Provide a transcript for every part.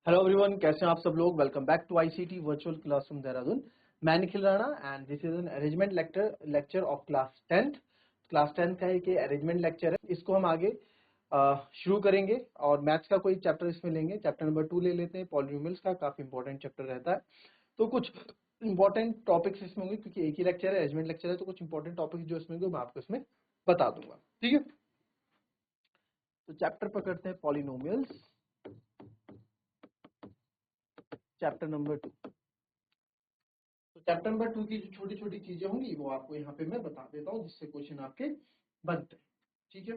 Hello everyone, कैसे हैं आप सब लोग। Welcome back to ICT virtual classroom Dehradun. मैं Nikhil Rana and this is an arrangement lecture of class 10th। Class 10th का एक अरेंजमेंट लेक्चर है। इसको हम आगे शुरू करेंगे और मैथ्स का कोई चैप्टर इसमें लेंगे। चैप्टर नंबर 2 ले लेते हैं, पॉलिनोमियल्स का। काफी इंपॉर्टेंट चैप्टर रहता है, तो कुछ इंपॉर्टेंट टॉपिक्स इसमें होंगे क्योंकि एक ही लेक्चर है, अरेंजमेंट लेक्चर है, तो कुछ इंपॉर्टेंट टॉपिक्स जो इसमें मैं आपको इसमें बता दूंगा। ठीक है, तो चैप्टर पकड़ते हैं पॉलिनोमियल्स, चैप्टर नंबर 2। तो चैप्टर नंबर 2 की जो छोटी छोटी चीजें होंगी वो आपको यहाँ पे मैं बता देता हूँ, जिससे क्वेश्चन आपके बनते हैं। ठीक है,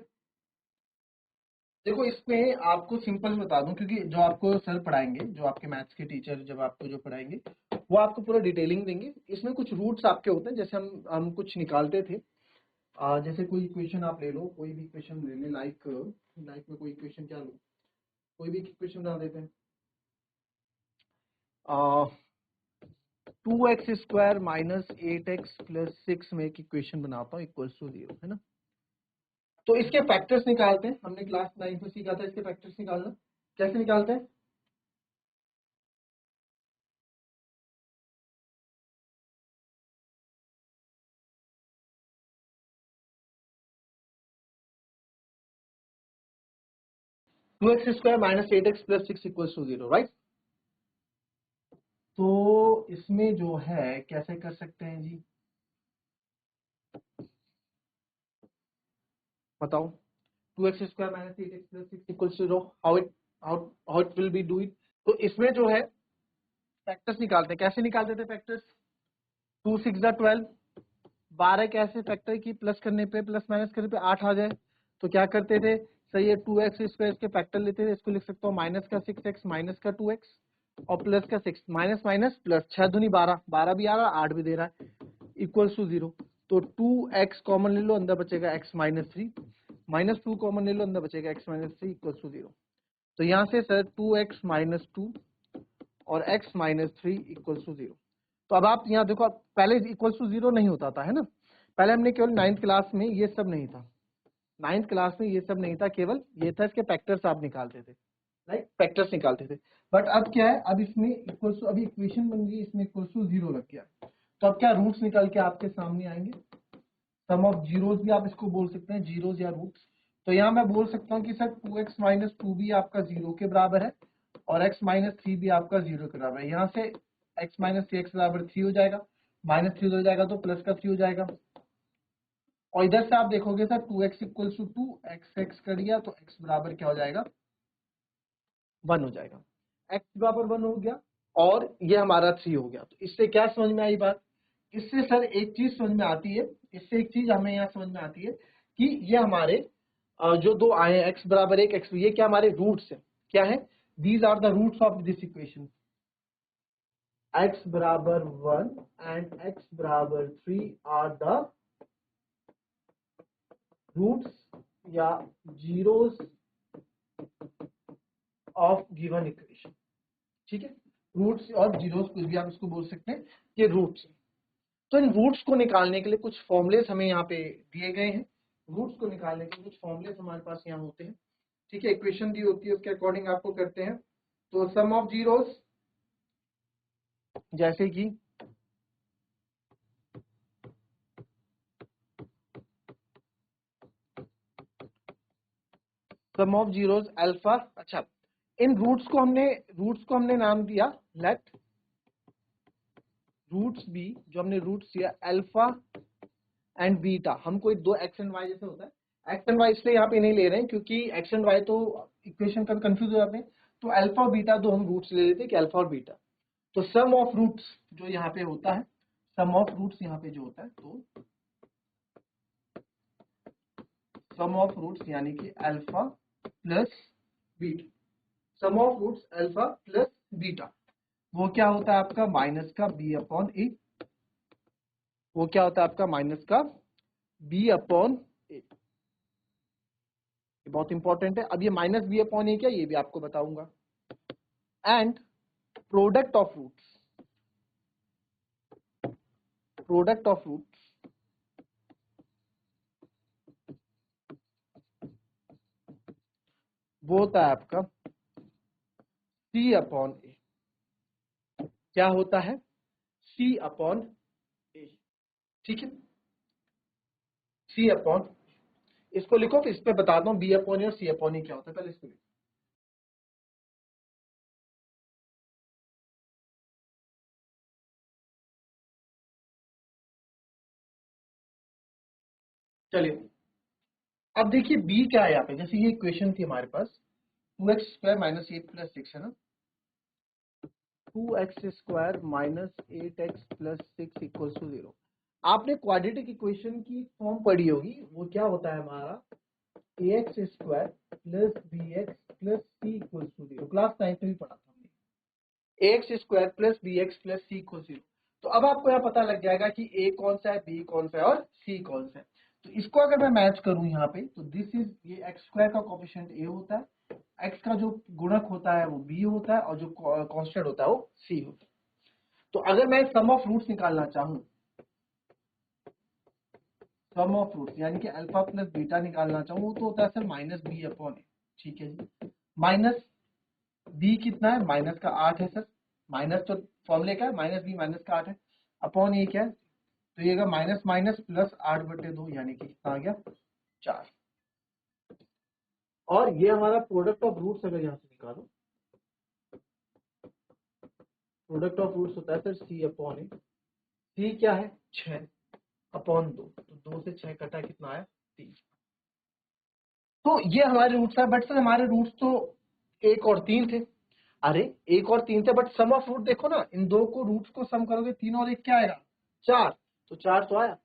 देखो इसमें आपको सिंपल बता दूं, क्योंकि जो आपको सर पढ़ाएंगे, जो आपके मैथ्स के टीचर जब आपको जो पढ़ाएंगे वो आपको पूरा डिटेलिंग देंगे। इसमें कुछ रूट्स आपके होते हैं, जैसे हम कुछ निकालते थे। जैसे कोई इक्वेशन आप ले लो, कोई भी इक्वेशन ले ले, लाइक में कोई इक्वेशन क्या लो, कोई भी इक्वेशन बना देते हैं। 2x² माइनस 8x प्लस 6 में एक इक्वेशन बनाता हूँ इक्वल्स टू 0, है ना। तो इसके फैक्टर्स निकालते हैं। हमने क्लास 9 में सीखा था इसके फैक्टर्स निकालना। कैसे निकालते हैं? Two x square minus 8x plus 6 equals to 0, right. तो इसमें जो है कैसे कर सकते हैं जी, बताओ। 2x² minus 8x plus 6 equals to 0, how it will be do it. तो इसमें जो है फैक्टर्स निकालते हैं। कैसे निकालते थे फैक्टर्स? 2 6 12, 12 कैसे फैक्टर की प्लस करने पे, प्लस माइनस करने पे 8 आ जाए, तो क्या करते थे? सही है, 2x² के फैक्टर लेते थे। इसको लिख सकता हूँ माइनस का 6x माइनस का 2x और प्लस का 6, माइनस माइनस प्लस, 6 दूनी 12, 12 भी आ रहा है 8 भी दे रहा है, इक्वल्स टू 0। तो 2x कॉमन ले लो, अंदर बचेगा x माइनस 3, माइनस 2 कॉमन ले लो, अंदर बचेगा x माइनस 3 इक्वल्स टू 0। तो यहाँ से सर 2x माइनस 2 और x माइनस 3 इक्वल्स टू 0। तो अब आप यहाँ देखो, पहले इक्वल्स टू 0 नहीं होता था, है ना। पहले हमने केवल 9th क्लास में ये सब नहीं था, 9th क्लास में ये सब नहीं था, केवल ये था इसके फैक्टर्स आप निकालते थे, राइट, फैक्टर्स निकालते थे। बट अब क्या है, अब इसमें इक्वल्स टू, अभी इक्वेशन बन गई, इसमें इक्वल्स टू 0 लग गया। तो अब क्या रूट्स निकल के आपके सामने आएंगे। सम ऑफ जीरोस भी आप इसको बोल सकते हैं, जीरोस या रूट्स। तो यहाँ मैं बोल सकता हूँ कि सर 2x माइनस 2 भी आपका 0 के बराबर है और x माइनस 3 भी आपका 0 के बराबर है। यहाँ से x माइनस 3x बराबर 3 हो जाएगा, माइनस 3 हो जाएगा तो प्लस का 3 हो जाएगा। और इधर से आप देखोगे sir 2x equals to 2, x कर दिया तो x बराबर क्या हो जाएगा? 1 हो जाएगा। x बराबर 1 हो गया और ये हमारा 3 हो गया। तो इससे क्या समझ में आई बात? इससे सर एक चीज समझ में आती है, इससे एक चीज हमें यहाँ समझ में आती है कि ये हमारे जो दो आए हैं, x बराबर 1, x, ये क्या हमारे रूट्स है? क्या है? These are the roots of this equation. x बराबर 1 एंड x बराबर 3 आर द रूट्स या जीरोस ऑफ गिवन इक्वेशन। ठीक है, रूट्स और जीरोस कुछ भी आप इसको बोल सकते हैं, ये रूट्स है। तो इन रूट्स को निकालने के लिए कुछ फॉर्मुलेस हमें यहाँ पे दिए गए हैं। रूट्स को निकालने के लिए कुछ फॉर्मुलेस हमारे पास यहाँ होते हैं। ठीक है, इक्वेशन दी होती है, उसके अकॉर्डिंग आपको करते हैं। तो सम ऑफ जीरोस, जैसे कि सम ऑफ जीरोस अल्फा। अच्छा, इन रूट्स को हमने नाम दिया, लेट रूट्स बी, जो हमने रूट्स दिया अल्फा एंड बीटा। हम कोई दो एक्स एंड वाई जैसे होता है, एक्स एंड वाई इसलिए यहाँ पे नहीं ले रहे हैं क्योंकि एक्स एंड वाई तो इक्वेशन का कंफ्यूज हो जाते हैं। तो अल्फा और बीटा दो हम रूट्स ले लेते हैं कि अल्फा और बीटा। तो सम ऑफ रूट्स जो यहाँ पे होता है, सम ऑफ रूट्स यहाँ पे जो होता है, तो सम ऑफ रूट्स यानी कि alpha plus beta, sum of roots alpha plus beta, वो क्या होता है आपका? माइनस का बी अपॉन ए। वो क्या होता है आपका? माइनस का बी अपॉन ए। ये बहुत इंपॉर्टेंट है। अब ये माइनस बी अपॉन ए क्या, ये भी आपको बताऊंगा। And product of roots, product of roots वो होता है आपका C अपॉन A, क्या होता है C अपॉन A, ठीक है, C अपॉन, इसको लिखो, तो इस पे बताता हूँ B अपॉन A और C अपॉन A क्या होता है, पहले इसको लिखो। चलिए अब देखिए B क्या है यहाँ पे, जैसे ये इक्वेशन थी हमारे पास 2x² माइनस 8 प्लस 6 है ना, 2x² minus 8x plus 6 equal to 0। आपने क्वाड्रेटिक इक्वेशन की फॉर्म पढ़ी होगी, वो क्या होता है हमारा ax² plus bx plus c equal to 0, class 9 में भी पढ़ा था हमने, ax² plus bx plus c equal 0। तो अब आपको यहाँ पता लग जाएगा कि a कौन सा है, b कौन सा है और c कौन सा है। तो इसको अगर मैं मैच करूं यहाँ पे, तो दिस इज, ये x² का कोफिशिएंट a होता है, x का जो गुणक होता है वो b होता है, और जो कांस्टेंट होता है वो c होता है। तो अगर मैं सम ऑफ रूट्स निकालना चाहूं, सम ऑफ रूट्स यानी कि अल्फा प्लस बीटा निकालना चाहूं, तो होता है सर माइनस बी अपॉन ए, ठीक है जी। माइनस बी कितना है, माइनस का 8 है सर, माइनस तो फॉर्मूले का है, माइनस बी माइनस का 8 है, अपॉन ए क्या है, तो ये माइनस माइनस प्लस 8/2 यानी कि कितना आ गया 4। और ये हमारा प्रोडक्ट ऑफ रूट्स अगर यहाँ से निकालो, प्रोडक्ट ऑफ रूट्स होता है सर सी अपॉन ए, सी क्या है 6 अपॉन 2, तो 2 से 6 कटा कितना आया 3। तो ये हमारे रूट्स है, बट सर हमारे रूट्स तो 1 और 3 थे। अरे 1 और 3 थे, बट सम ऑफ रूट देखो ना, इन दो को रूट्स को सम करोगे 3 और 1 क्या आएगा 4, तो 4 तो आया।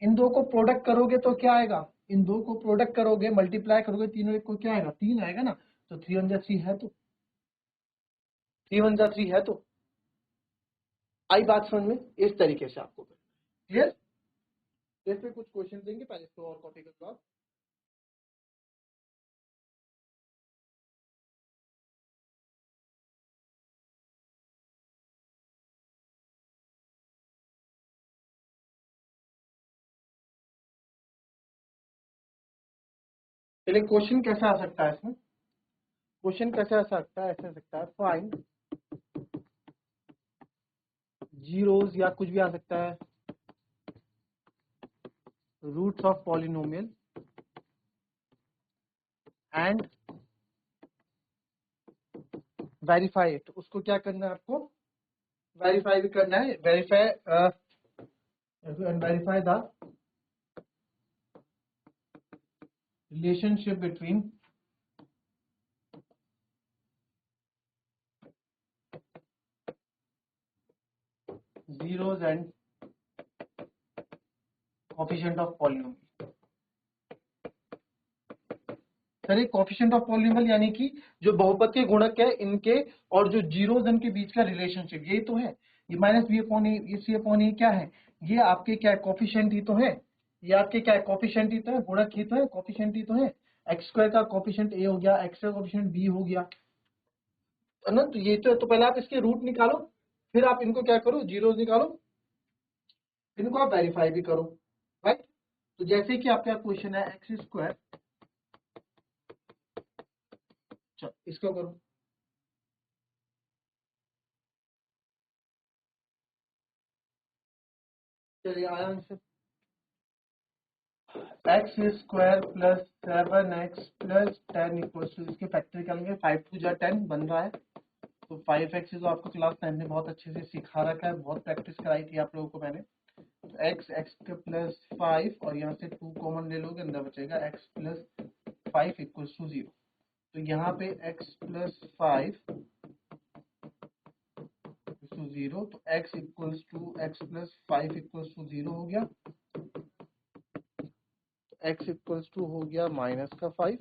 इन दो को प्रोडक्ट करोगे तो क्या आएगा, इन दो को प्रोडक्ट करोगे मल्टीप्लाई करोगे 3 और 1 को क्या आएगा 3 आएगा ना, तो 3 1 जा 3 है, तो 3 1 जा 3 है, तो आई बात समझ में, इस तरीके से आपको क्लियर। इस पे कुछ क्वेश्चन देंगे, पहले इसको और कॉपी कर लो आप। चलिए क्वेश्चन कैसा आ सकता है इसमें, क्वेश्चन कैसे आ सकता है, ऐसे आ सकता है फाइंड जीरोस, या कुछ भी आ सकता है, roots of polynomial and verify it. उसको क्या करना है आपको, वेरीफाई भी करना है, verify the relationship between zeros and coefficient of polynomial। Sir ये कोफिशिएंट ऑफ पॉलिनोमियल यानी कि जो बहुपद के गुणक है इनके और जो जीरोस इनके बीच का रिलेशनशिप, ये तो है। ये माइनस बी अपॉन ए, ये सी अपॉन ए क्या है, ये आपके क्या है कोफिशिएंट ही तो है, ये आपके क्या है कोफिशिएंट ही तो है, गुणक ही तो है, कोफिशिएंट ही तो है। x² का कोफिशिएंट a हो गया, x का कोफिशिएंट b हो गया, है ना। तो ये तो पहले आप इसके रूट निकालो, फिर आप इनको क्या करो जीरोस निकालो, इनको आप वेरीफाई भी करो, राइट। तो जैसे कि आपका क्वेश्चन है x², इसको करो, चलिए आया answer, x² plus 7x plus 10 equal to, इसके फैक्टर निकालेंगे, 5 2 जा 10 बन रहा है, तो 5x तो आपको क्लास 9 में बहुत अच्छे से सिखा रखा है, बहुत प्रैक्टिस कराई थी आप लोगों को मैंने। तो x के प्लस 5 और यहाँ से 2 कॉमन ले लोगे, अंदर बचेगा x प्लस 5 इक्वल टू 0। तो यहाँ पे x प्लस 5 टू 0, तो x equals to x plus 5 equals to 0 हो गया, x इक्वल्स टू हो गया माइनस का 5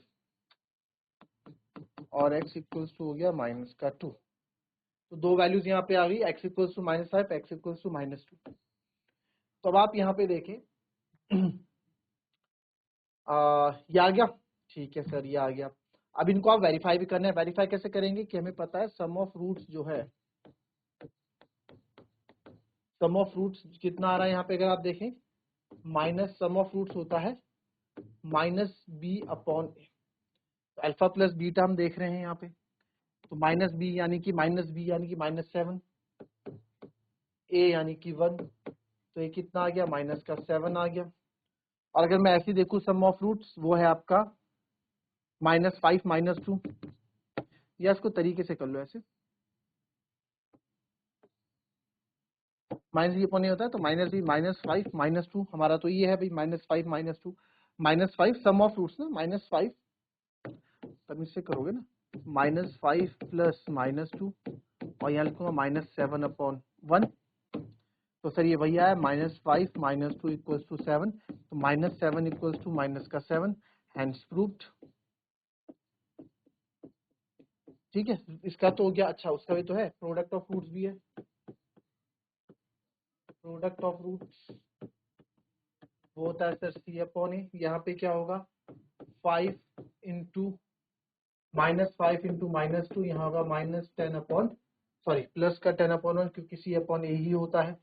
और x इक्वल्स टू हो गया माइनस का 2। तो दो वैल्यूज यहाँ पे आ गई, x equals to -5, x equals to -2। तो अब आप यहाँ पे देखें ये आ गया, ठीक है सर ये आ गया। अब इनको आप वेरीफाई भी करना है, वेरीफाई कैसे करेंगे कि हमें पता है सम ऑफ रूट्स जो है, सम ऑफ रूट्स कितना आ रहा है यहाँ पे, अगर आप देखें माइनस सम ऑफ रूट्स होता है माइनस बी अपॉन ए, अल्फा प्लस बीटा हम देख रहे हैं यहाँ पे, तो माइनस बी यानी कि -7, ए यानी कि 1, तो ये कितना आ गया -7 आ गया। और अगर मैं ऐसे देखूं सम ऑफ रूट्स वो है आपका -5 -2, या इसको तरीके से कर लो ऐसे, माइनस बी अपॉन ए होता है तो माइनस बी -5 -2 हमारा तो ये है भाई -5 -2 -5 सम ऑफ रूट्स ना -5 तब इससे करोगे ना -5 प्लस -2 और यहाँ लिखूंगा -7 अपॉन 1, तो सर ये वही आया -5 -2 इक्वल्स टू 7, तो -7 इक्वल्स टू -7, हैंस प्रूव्ड। ठीक है, इसका तो हो गया। अच्छा उसका भी तो है, प्रोडक्ट ऑफ रूट्स भी है। प्रोडक्ट ऑफ रूट्स वो होता है सर सी अपॉन ए, यहाँ पे क्या होगा 5 इंटू -5 इंटू -2, यहाँ होगा -10 अपॉन सॉरी प्लस का 10 अपॉन 1 क्योंकि सी अपॉन ए ही होता है,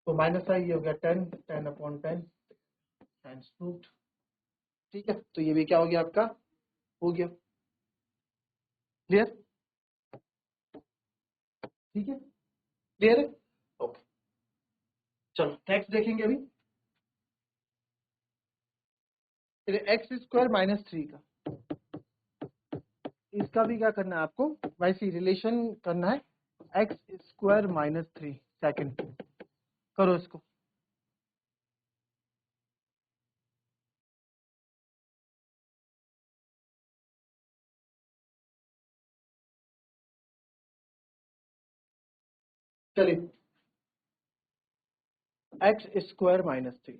तो माइनस आई ये हो गया 10 अपॉन 10 हैंस प्रूव्ड। ठीक है, तो ये भी क्या हो गया आपका, हो गया क्लियर। ठीक है क्लियर है, ओके चलो नेक्स्ट देखेंगे अभी। फिर x² -3 का, इसका भी क्या करना है आपको, वैसे रिलेशन करना है x² -3 सेकंड, करो इसको। चलिए x² -3,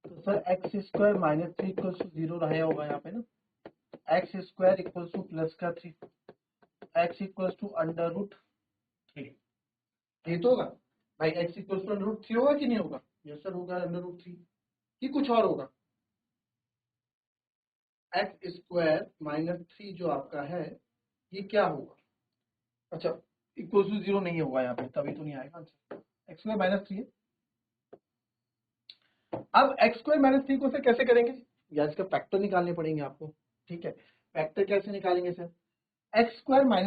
तो सर x² -3 इक्वल टू 0 रहा होगा यहाँ पे ना, x² इक्वल टू प्लस का 3, x इक्वल टू √3, ये तो होगा भाई, x इक्वल टू √3 होगा कि नहीं होगा, यस सर होगा √3 कि कुछ और होगा। x² -3 जो आपका है ये क्या होगा, अच्छा इक्वल टू 0 नहीं होगा यहाँ पे, तभी तो नहीं आएगा आंसर, x² -3 है। अब x² -3 को सर कैसे करेंगे, या इसका फैक्टर निकालने पड़ेंगे आपको। ठीक है, फैक्टर कैसे निकालेंगे सर, x² -a²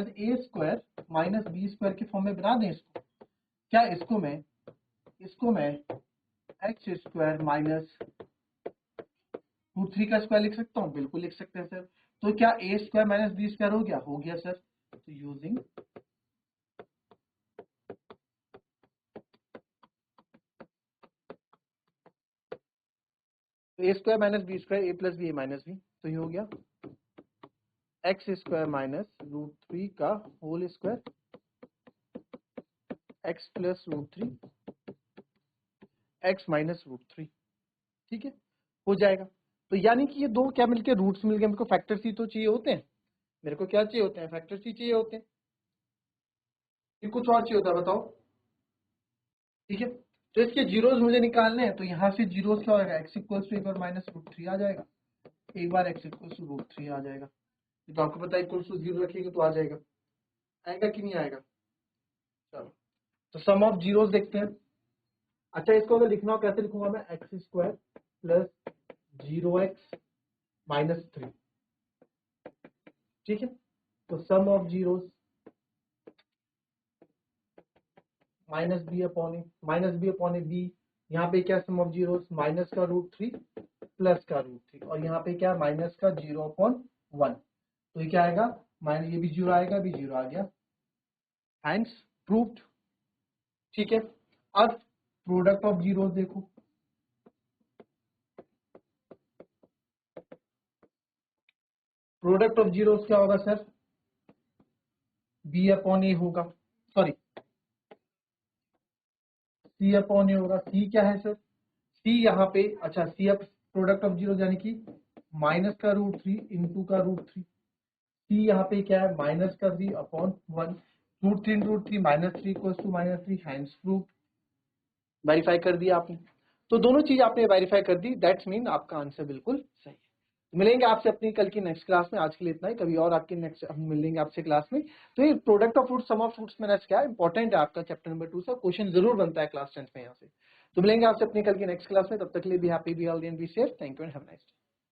-b² के फॉर्म में बना दें इसको, क्या इसको मैं x² -√3 का स्क्वायर लिख सकता हूँ, बिल्कुल लिख सकते हैं सर। तो क्या a² -b² हो गया सर, तो using a² -b² a plus B a minus B, तो ये हो गया x² -√3 का whole square x plus √3 x minus √3। ठीक है, हो जाएगा। तो यानी कि ये दो क्या मिलके रूट्स मिल गए, मेरे को फैक्टर्स ही तो चाहिए होते हैं, मेरे को क्या चाहिए होते हैं, फैक्टर्स ही चाहिए होते हैं, ये कुछ और चाहिए होता है बताओ। ठीक है, तो इसके जीरोस मुझे निकालने हैं, तो यहाँ से जीरोस क्या होगा, x इक्वल्स टू एक बार -√3 आ जाएगा, एक बार x इक्वल्स टू √3 आ जाएगा, तो आपको पता है इक्वल्स टू 0 रखेंगे तो आ जाएगा, आएगा कि नहीं आएगा। चलो तो सम ऑफ जीरोस देखते हैं। अच्छा इसको अगर लिखना हो कैसे लिखूंगा मैं, x² प्लस 0x -3। ठीक है, तो sum of zeros -b upon A B, यहाँ पे क्या सम ऑफ जीरोस माइनस का √3 प्लस का √3, और यहाँ पे क्या माइनस का 0/1, तो ये क्या आएगा माइनस, ये भी 0 आएगा, भी 0 आ गया, हैंस प्रूव्ड। ठीक है, अब प्रोडक्ट ऑफ जीरोस देखो, प्रोडक्ट ऑफ जीरोस क्या होगा सर, b अपॉन ए होगा, सॉरी c अपॉन ए होगा। c क्या है सर, c यहाँ पे, अच्छा c up product of zero यानी कि माइनस का √3 इंटू का √3, c यहाँ पे क्या है माइनस का 3 upon 1, √3 -3 equals to -3, hence proved. Verify कर दिया आपने, तो दोनों चीज आपने वेरीफाई कर दी, दैट्स मीन आपका आंसर बिल्कुल सही है। मिलेंगे आपसे अपनी कल की नेक्स्ट क्लास में, आज के लिए इतना ही, कभी और आपके नेक्स्ट हम मिलेंगे आपसे क्लास में। तो ये product of fruits, sum of fruits में क्या इंपॉर्टेंट है आपका चैप्टर नंबर 2 से, क्वेश्चन जरूर बनता है क्लास 10th में यहाँ से। तो मिलेंगे आपसे अपनी कल की नेक्स्ट क्लास में, तब तक के लिए be happy, be healthy and be safe. Thank you and have a nice day.